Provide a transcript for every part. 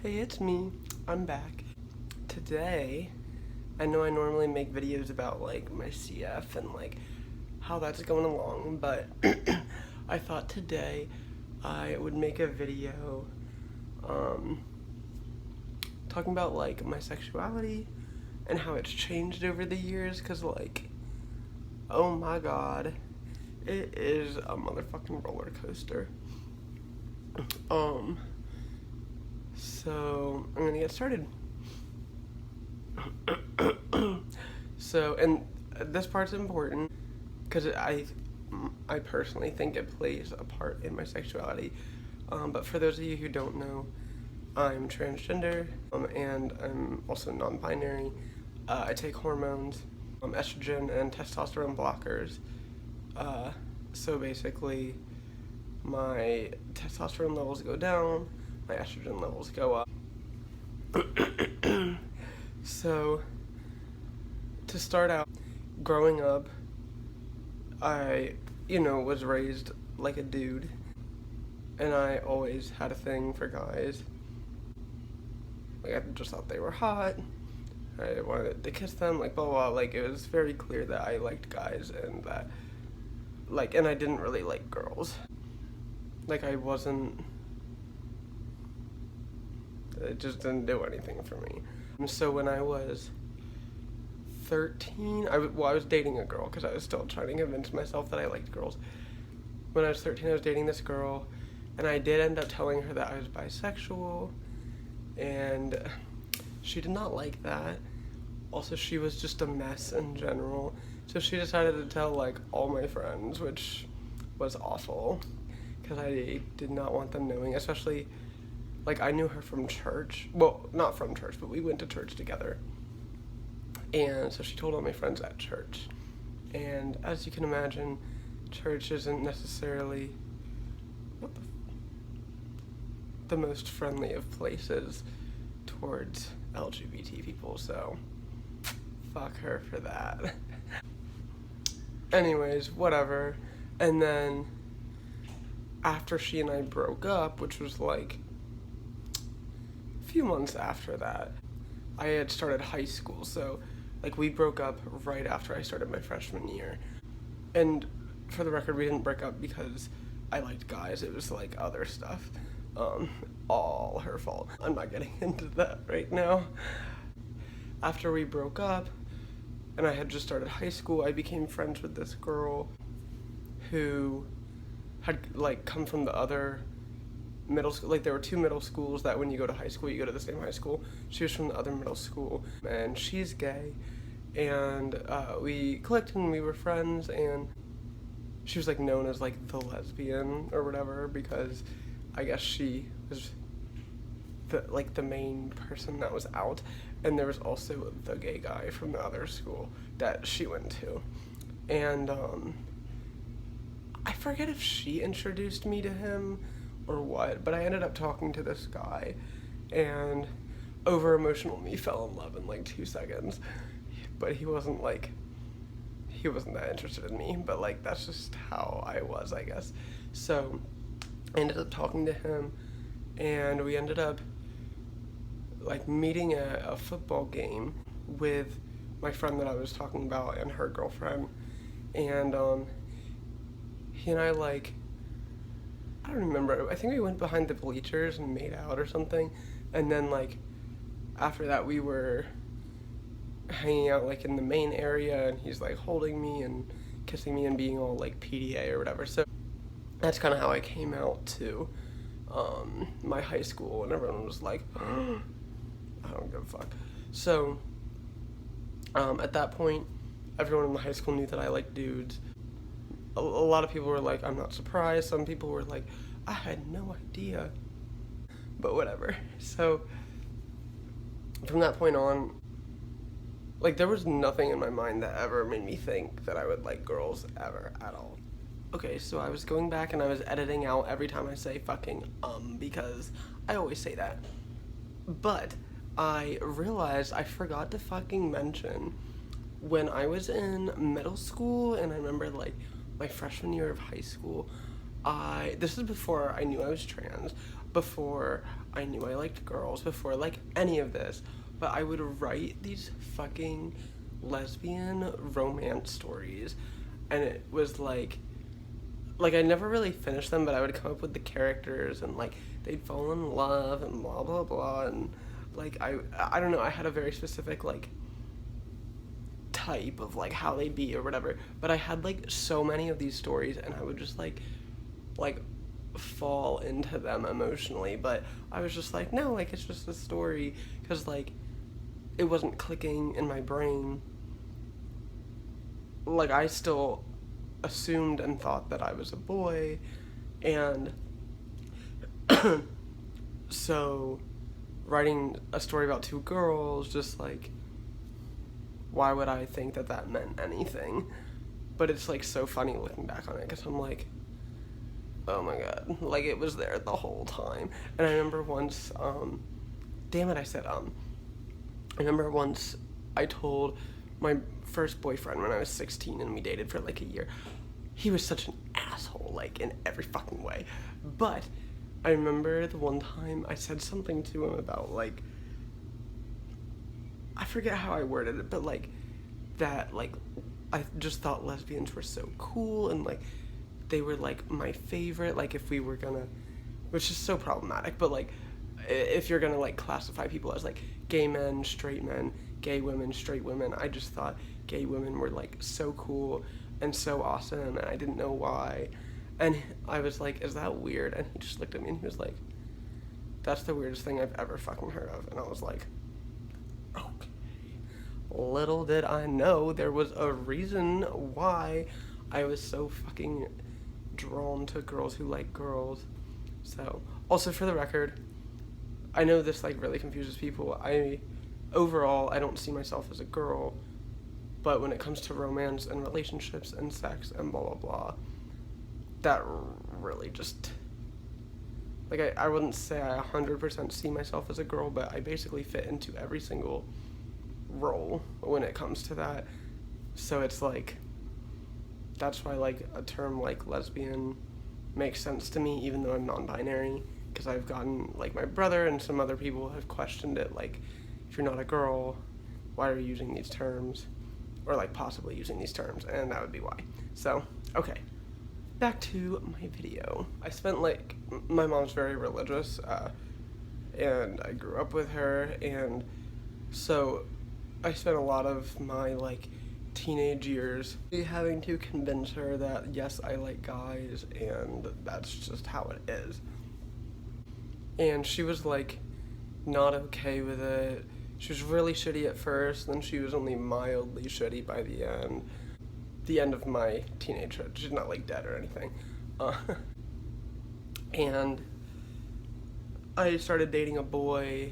Hey, it's me. I'm back. Today, I know I normally make videos about like my CF and like how that's going along, but I thought today I would make a video talking about like my sexuality and how it's changed over the years, cause like, oh my god, it is a motherfucking roller coaster. So I'm gonna get started. And this part's important because I personally think it plays a part in my sexuality. But for those of you who don't know, I'm transgender, and I'm also non-binary. I take hormones, estrogen and testosterone blockers. So basically, my testosterone levels go down, my estrogen levels go up. So, to start out, growing up, I, was raised like a dude, and I always had a thing for guys. Like, I just thought they were hot, I wanted to kiss them, like, blah, blah, blah. Like, it was very clear that I liked guys, and that, like, and I didn't really like girls. Like, I wasn't, it just didn't do anything for me. And so when I was 13, I was dating a girl because I was still trying to convince myself that I liked girls. When I was 13, I was dating this girl, and I did end up telling her that I was bisexual, and she did not like that. Also, she was just a mess in general, so she decided to tell, like, all my friends, which was awful, because I did not want them knowing, especially, like, I knew her from church. Well, not from church, but we went to church together. And so she told all my friends at church. And as you can imagine, church isn't necessarily the most friendly of places towards LGBT people, so fuck her for that. Anyways, whatever. And then after she and I broke up, which was like a few months after that, I had started high school, so like we broke up right after I started my freshman year. And for the record, we didn't break up because I liked guys, it was like other stuff. All her fault. I'm not getting into that right now. After we broke up and I had just started high school, I became friends with this girl who had like come from the other middle school. Like there were two middle schools that when you go to high school, you go to the same high school. She was from the other middle school, and she's gay, and we clicked and we were friends, and she was like known as like the lesbian or whatever because I guess she was the main person that was out, and there was also the gay guy from the other school that she went to, and I forget if she introduced me to him or what, but I ended up talking to this guy, and over emotional me fell in love in like 2 seconds. But he wasn't that interested in me, but like that's just how I was, I guess. So I ended up talking to him, and we ended up like meeting at a football game with my friend that I was talking about and her girlfriend, and he and I, like, I don't remember, I think we went behind the bleachers and made out or something, and then like after that we were hanging out like in the main area, and he's like holding me and kissing me and being all like PDA or whatever. So that's kind of how I came out to my high school, and everyone was like, I don't give a fuck. So at that point, everyone in the high school knew that I liked dudes. A lot of people were like, I'm not surprised. Some people were like, I had no idea. But whatever. So from that point on, like, there was nothing in my mind that ever made me think that I would like girls ever at all. Okay, so I was going back and I was editing out every time I say fucking because I always say that. But I realized I forgot to fucking mention when I was in middle school, and I remember like my freshman year of high school, this is before I knew I was trans, before I knew I liked girls before, like, any of this, but I would write these fucking lesbian romance stories, and it was like I never really finished them, but I would come up with the characters, and like they'd fall in love and blah blah blah, and like I don't know, I had a very specific like type of like how they'd be or whatever, but I had like so many of these stories, and I would just like fall into them emotionally, but I was just like, no, like it's just a story, because like it wasn't clicking in my brain. Like I still assumed and thought that I was a boy, and so writing a story about two girls, just like, why would I think that that meant anything? But it's like so funny looking back on it, because I'm like, oh my god, like it was there the whole time. And I remember once, damn it, I remember once I told my first boyfriend when I was 16 and we dated for like a year. He was such an asshole, like in every fucking way. But I remember the one time I said something to him about like, I forget how I worded it, but like that, like I just thought lesbians were so cool, and like they were like my favorite, like if we were gonna, which is so problematic, but like if you're gonna like classify people as like gay men, straight men, gay women, straight women, I just thought gay women were like so cool and so awesome, and I didn't know why. And I was like, is that weird? And he just looked at me and he was like, that's the weirdest thing I've ever fucking heard of. And I was like, okay. Little did I know there was a reason why I was so fucking drawn to girls who like girls. So, also for the record, I know this like really confuses people. Overall, I don't see myself as a girl, but when it comes to romance and relationships and sex and blah blah blah, that really just, like, I wouldn't say I 100% see myself as a girl, but I basically fit into every single role when it comes to that. So it's like, that's why like a term like lesbian makes sense to me, even though I'm non-binary, because I've gotten, like, my brother and some other people have questioned it, like, if you're not a girl, why are you using these terms, or like possibly using these terms, and that would be why. So, okay, back to my video. I spent like, my mom's very religious, and I grew up with her, and so I spent a lot of my like teenage years having to convince her that yes, I like guys, and that's just how it is. And she was like not okay with it. She was really shitty at first, then she was only mildly shitty by the end. The end of my teenagehood. She's not like dead or anything. And I started dating a boy.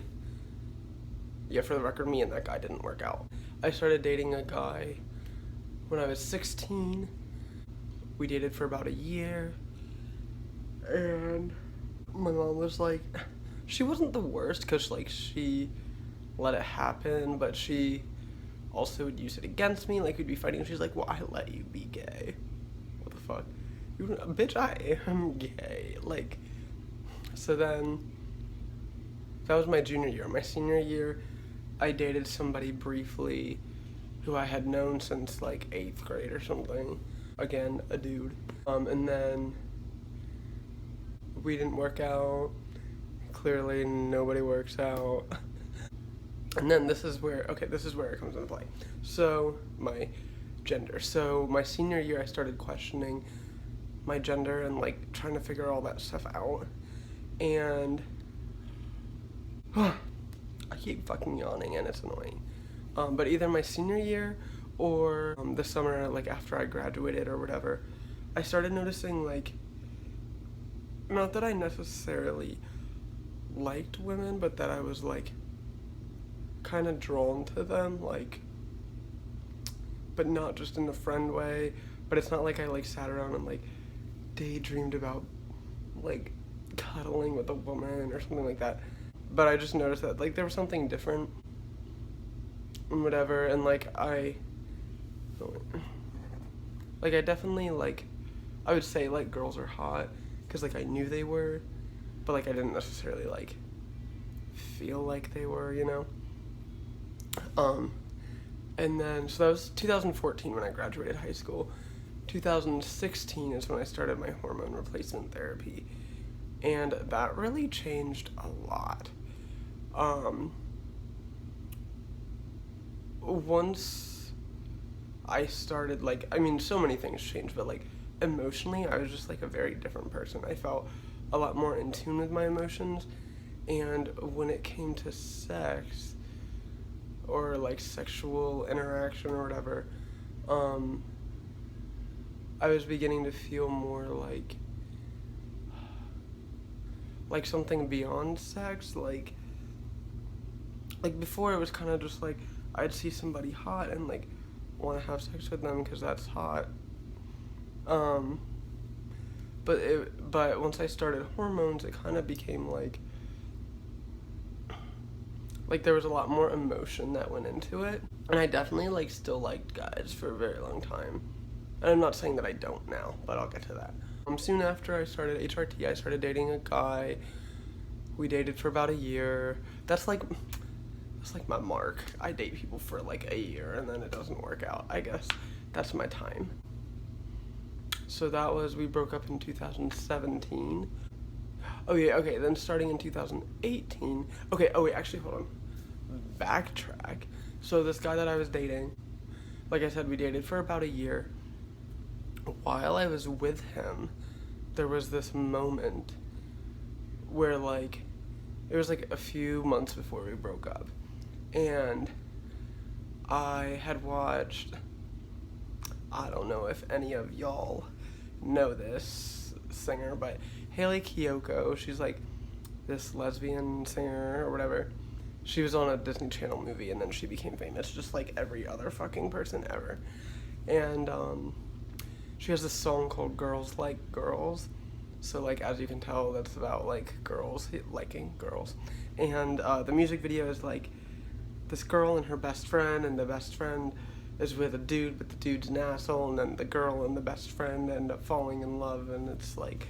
Yeah, for the record, me and that guy didn't work out. I started dating a guy when I was 16. We dated for about a year. And my mom was like, she wasn't the worst, because like she let it happen, but she also would use it against me. Like, we'd be fighting and she's like, well, I let you be gay. What the fuck? Bitch, I am gay. Like, so then that was my junior year. My senior year, I dated somebody briefly who I had known since like 8th grade or something. Again, a dude. And then we didn't work out. Clearly nobody works out. And then this is where it comes into play. So, my gender. So, my senior year, I started questioning my gender and like trying to figure all that stuff out. And I keep fucking yawning and it's annoying. But either my senior year or the summer, like after I graduated or whatever, I started noticing, like, not that I necessarily liked women, but that I was like kind of drawn to them, like, but not just in a friend way. But it's not like I like sat around and like daydreamed about like cuddling with a woman or something like that. But I just noticed that like there was something different and whatever, and like I definitely, like, I would say like girls are hot because like I knew they were, but like I didn't necessarily like feel like they were, you know? And then, so that was 2014 when I graduated high school. 2016 is when I started my hormone replacement therapy. And that really changed a lot. Once I started, like, I mean, so many things changed, but, like, emotionally, I was just, like, a very different person. I felt a lot more in tune with my emotions. And when it came to sex, or like sexual interaction or whatever, I was beginning to feel more like something beyond sex. Like before, it was kind of just like I'd see somebody hot and like want to have sex with them because that's hot. But once I started hormones, it kind of became like there was a lot more emotion that went into it. And I definitely like still liked guys for a very long time. And I'm not saying that I don't now, but I'll get to that. Soon after I started HRT, I started dating a guy. We dated for about a year. That's like my mark. I date people for like a year and then it doesn't work out. I guess that's my time. So we broke up in 2017. Oh yeah, okay, then starting in 2018, okay, oh wait, actually, hold on, backtrack. So this guy that I was dating, like I said, we dated for about a year. While I was with him, there was this moment where like, it was like a few months before we broke up, and I had watched, I don't know if any of y'all know this singer, but Haley Kiyoko, she's like this lesbian singer or whatever. She was on a Disney Channel movie and then she became famous just like every other fucking person ever. And she has this song called Girls Like Girls. So like, as you can tell, that's about like girls liking girls. And the music video is like this girl and her best friend, and the best friend is with a dude, but the dude's an asshole, and then the girl and the best friend end up falling in love, and it's like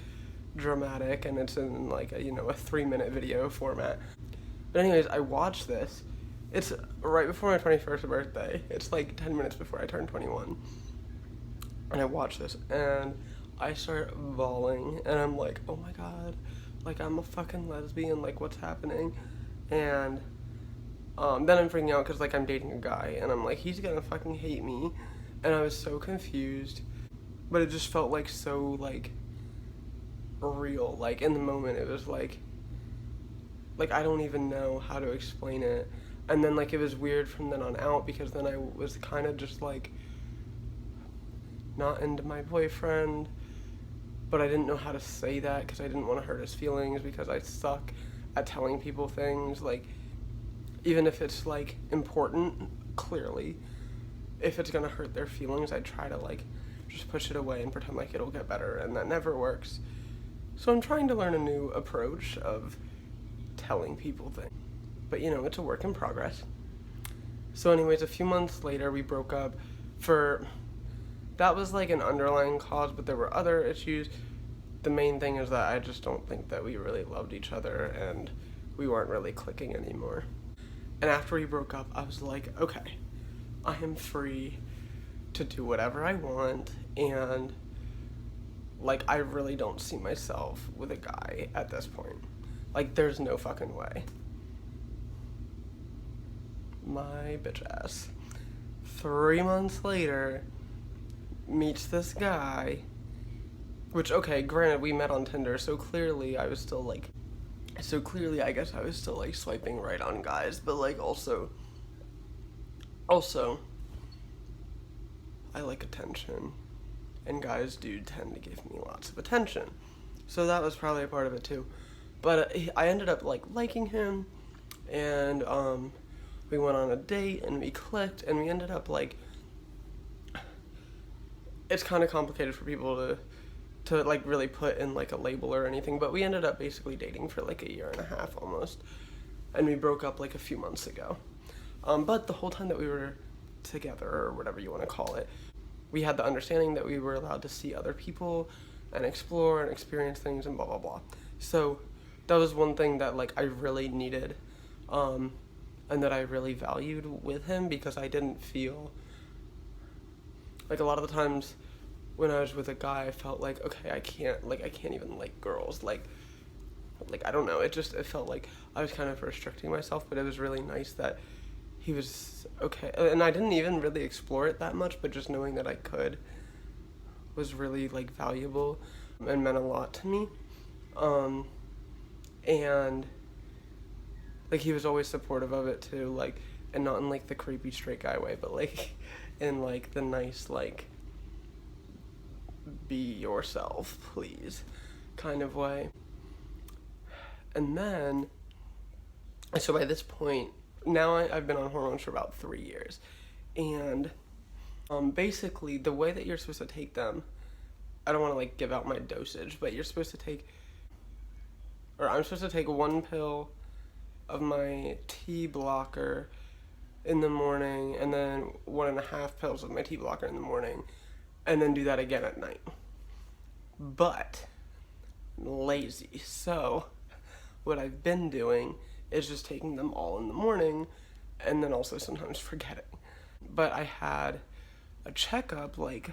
dramatic, and it's in like a 3-minute video format. But anyways, I watched this. It's right before my 21st birthday. It's like 10 minutes before I turned 21. And I watched this and I start bawling and I'm like, oh my god, like I'm a fucking lesbian, like what's happening? And then I'm freaking out because like I'm dating a guy and I'm like, he's gonna fucking hate me. And I was so confused, but it just felt like so like real. Like in the moment it was like I don't even know how to explain it. And then like it was weird from then on out because then I was kind of just like not into my boyfriend, but I didn't know how to say that because I didn't want to hurt his feelings because I suck at telling people things, like even if it's like important, clearly if it's gonna hurt their feelings, I try to like just push it away and pretend like it'll get better, and that never works. So I'm trying to learn a new approach of telling people things, but it's a work in progress. So anyways, a few months later we broke up. That was like an underlying cause, but there were other issues. The main thing is that I just don't think that we really loved each other and we weren't really clicking anymore. And after we broke up, I was like, okay, I am free to do whatever I want, and like I really don't see myself with a guy at this point. Like there's no fucking way. My bitch ass. 3 months later, meets this guy, which, okay, granted, we met on Tinder, so clearly I guess I was still, like, swiping right on guys, but, like, also, I like attention, and guys do tend to give me lots of attention, so that was probably a part of it, too, but I ended up, like, liking him, and, we went on a date, and we clicked, and we ended up, like, it's kind of complicated for people to like really put in like a label or anything, but we ended up basically dating for like a year and a half almost, and we broke up like a few months ago. But the whole time that we were together, or whatever you want to call it, we had the understanding that we were allowed to see other people and explore and experience things and blah blah blah. So that was one thing that like I really needed and that I really valued with him, because I didn't feel like, a lot of the times when I was with a guy, I felt like, okay, I can't even like girls, like I don't know, it felt like I was kind of restricting myself. But it was really nice that he was okay, and I didn't even really explore it that much, but just knowing that I could was really like valuable and meant a lot to me. And like, he was always supportive of it too, like, and not in like the creepy straight guy way, but like in like the nice, like, be yourself please kind of way. And then, so by this point now, I've been on hormones for about 3 years, and basically the way that you're supposed to take them, I don't want to like give out my dosage, but you're supposed to take, or I'm supposed to take 1 pill of my T blocker in the morning, and then 1.5 pills of my T blocker in the morning, and then do that again at night. But I'm lazy, so what I've been doing is just taking them all in the morning, and then also sometimes forgetting. But I had a checkup like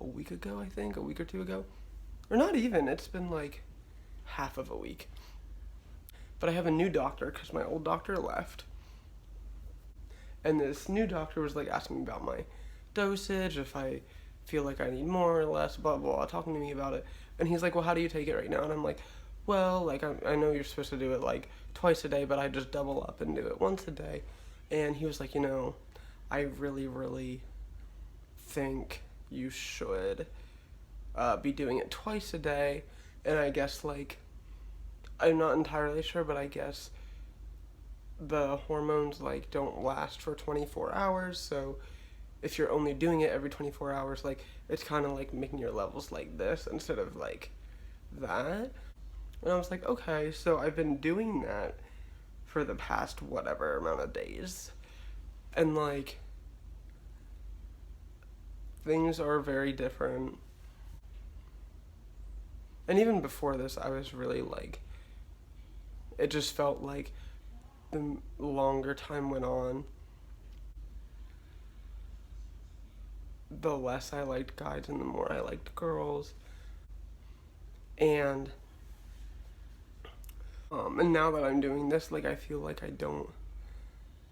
a week ago, I think, a week or 2 ago, or not even, it's been like half of a week. But I have a new doctor because my old doctor left, and this new doctor was like asking me about my dosage, if I feel like I need more or less, blah blah blah, talking to me about it. And he's like, well, how do you take it right now? And I'm like, well, like, I know you're supposed to do it like twice a day, but I just double up and do it once a day. And he was like, I really think you should be doing it twice a day. And I guess, like, I'm not entirely sure, but I guess the hormones like don't last for 24 hours, so if you're only doing it every 24 hours, like, it's kind of like making your levels like this instead of like that. And I was like, okay, so I've been doing that for the past whatever amount of days, and like, things are very different. And even before this, I was really like, it just felt like the longer time went on, the less I liked guys and the more I liked girls. And now that I'm doing this, like, I feel like I don't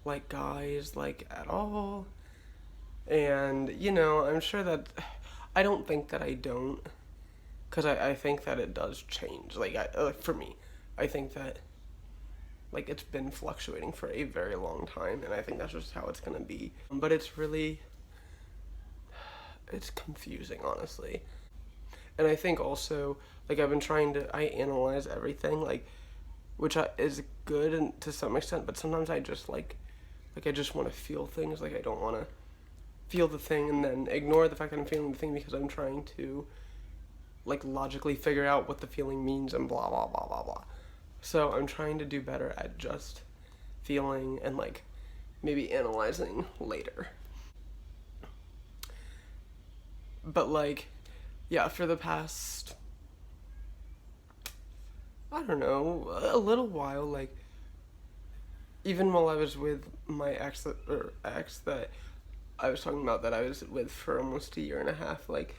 like guys like at all. And I'm sure that I don't think that I don't, because I think that it does change. Like, for me, I think that, like, it's been fluctuating for a very long time, and I think that's just how it's gonna be. But it's confusing, honestly. And I think also, like, I analyze everything, like, which is good and to some extent, but sometimes I just I just want to feel things. Like, I don't want to feel the thing and then ignore the fact that I'm feeling the thing, because I'm trying to, like, logically figure out what the feeling means and blah blah blah blah blah. So I'm trying to do better at just feeling and, like, maybe analyzing later. But, like, yeah, for the past, I don't know, a little while, like, even while I was with my ex that I was talking about, that I was with for almost 1.5 years, like,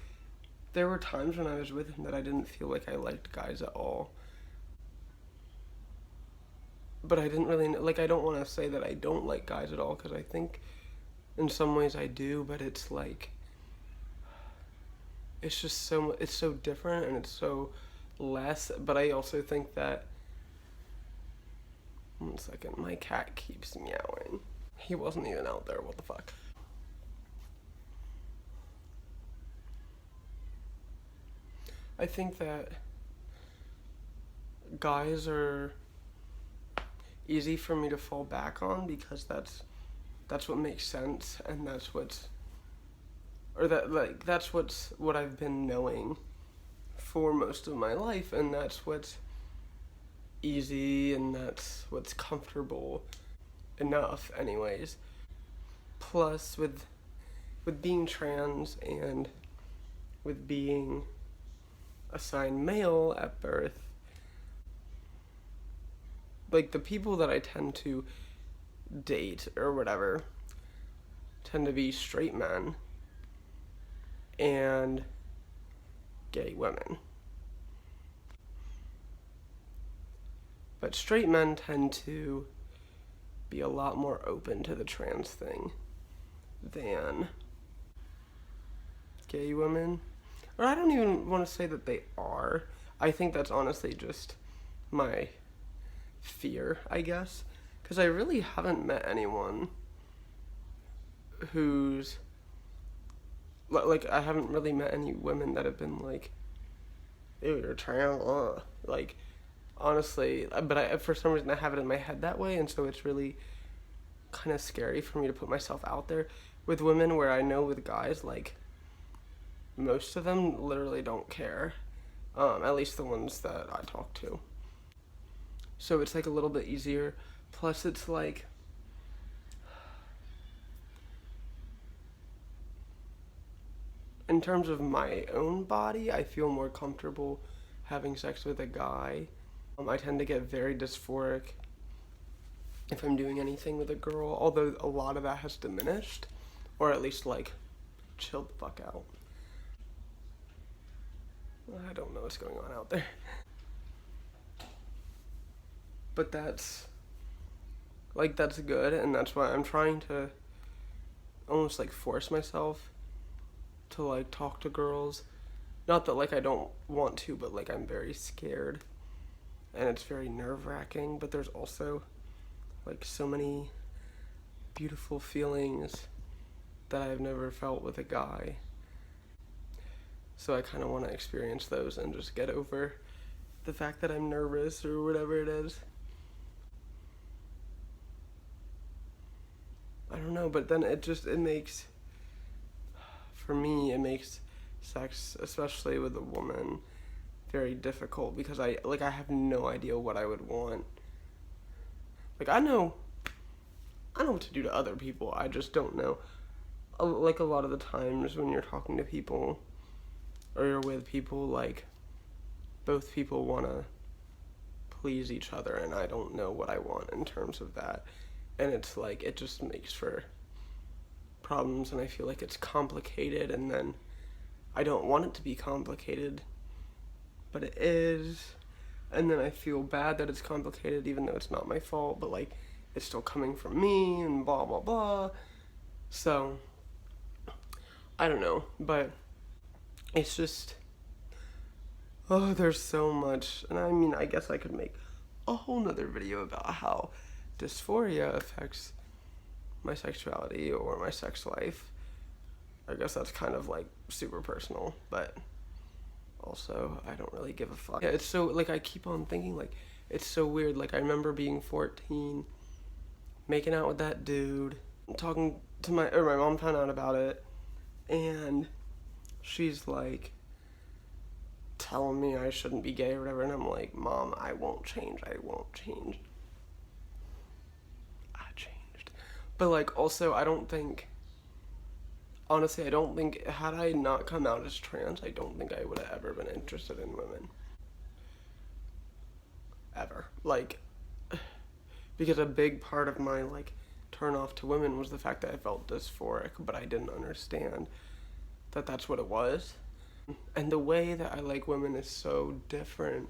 there were times when I was with him that I didn't feel like I liked guys at all. But I didn't really, like, I don't want to say that I don't like guys at all, because I think in some ways I do, but it's like, it's just it's so different, and it's so less. But I also think that, 1 second, my cat keeps meowing. He wasn't even out there, what the fuck. I think that guys are easy for me to fall back on, because that's what makes sense, and that's what I've been knowing for most of my life, and that's what's easy, and that's what's comfortable enough anyways. Plus, with being trans and with being assigned male at birth, like the people that I tend to date or whatever tend to be straight men and gay women. But straight men tend to be a lot more open to the trans thing than gay women. Or I don't even want to say that they are. I think that's honestly just my fear, I guess. Because I really haven't met anyone who's like, I haven't really met any women that have been like, ew, you're trans, like, honestly. But for some reason I have it in my head that way, and so it's really kind of scary for me to put myself out there with women, where I know with guys, like, most of them literally don't care, at least the ones that I talk to. So it's like a little bit easier. Plus it's like, in terms of my own body, I feel more comfortable having sex with a guy. I tend to get very dysphoric if I'm doing anything with a girl, although a lot of that has diminished, or at least like chilled the fuck out. I don't know what's going on out there. But that's good, and that's why I'm trying to almost like force myself to like talk to girls. Not that like I don't want to, but like I'm very scared, and it's very nerve-wracking, but there's also like so many beautiful feelings that I've never felt with a guy. So I kind of want to experience those and just get over the fact that I'm nervous or whatever it is. I don't know, but then it makes, for me, it makes sex, especially with a woman, very difficult, because I have no idea what I would want. Like, I know what to do to other people, I just don't know. Like, a lot of the times when you're talking to people, or you're with people, like, both people want to please each other, and I don't know what I want in terms of that. And it's like, it just makes for problems, and I feel like it's complicated, and then I don't want it to be complicated, but it is. And then I feel bad that it's complicated, even though it's not my fault, but like, it's still coming from me, and blah, blah, blah. So, I don't know, but it's just, oh, there's so much. And I mean, I guess I could make a whole nother video about how dysphoria affects my sexuality or my sex life. I guess that's kind of like super personal, but also I don't really give a fuck. Yeah, it's so, like, I keep on thinking, like, it's so weird. Like, I remember being 14, making out with that dude, talking to my mom found out about it, and she's like telling me I shouldn't be gay or whatever, and I'm like, Mom, I won't change. I changed. But like, also, honestly, I don't think, had I not come out as trans, I don't think I would have ever been interested in women. Ever. Like, because a big part of my, like, turn off to women was the fact that I felt dysphoric, but I didn't understand that that's what it was. And the way that I like women is so different.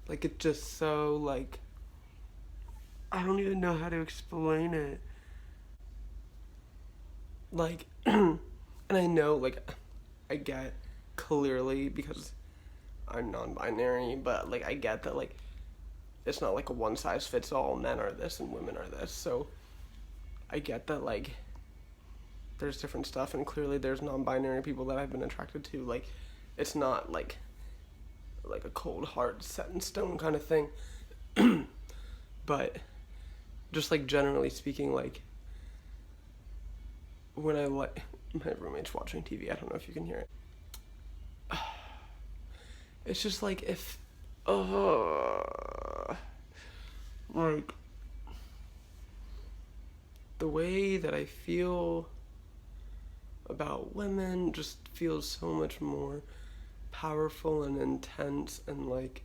Like, it's just so, like, I don't even know how to explain it. Like, and I know, like, I get clearly, because I'm non-binary, but like, I get that, like, it's not like a one size fits all, men are this and women are this, so I get that, like, there's different stuff, and clearly there's non-binary people that I've been attracted to. Like, it's not like a cold hard set in stone kind of thing. But just like, generally speaking, like, when my roommate's watching TV, I don't know if you can hear it. It's just like, if like, the way that I feel about women just feels so much more powerful and intense, and like,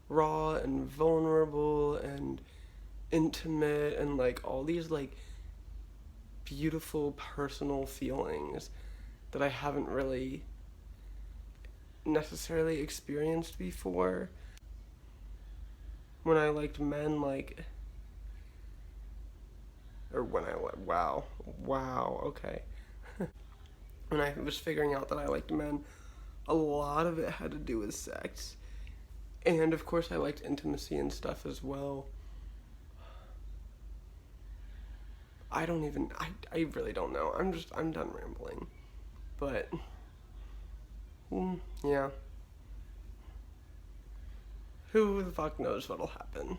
raw and vulnerable and intimate and like all these like beautiful personal feelings that I haven't really necessarily experienced before. When I liked men, like, or when I like, wow, okay. When I was figuring out that I liked men, a lot of it had to do with sex. And of course I liked intimacy and stuff as well. I really don't know. I'm done rambling. But, yeah. Who the fuck knows what'll happen?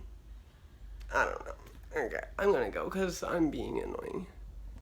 I don't know. Okay, I'm gonna go because I'm being annoying.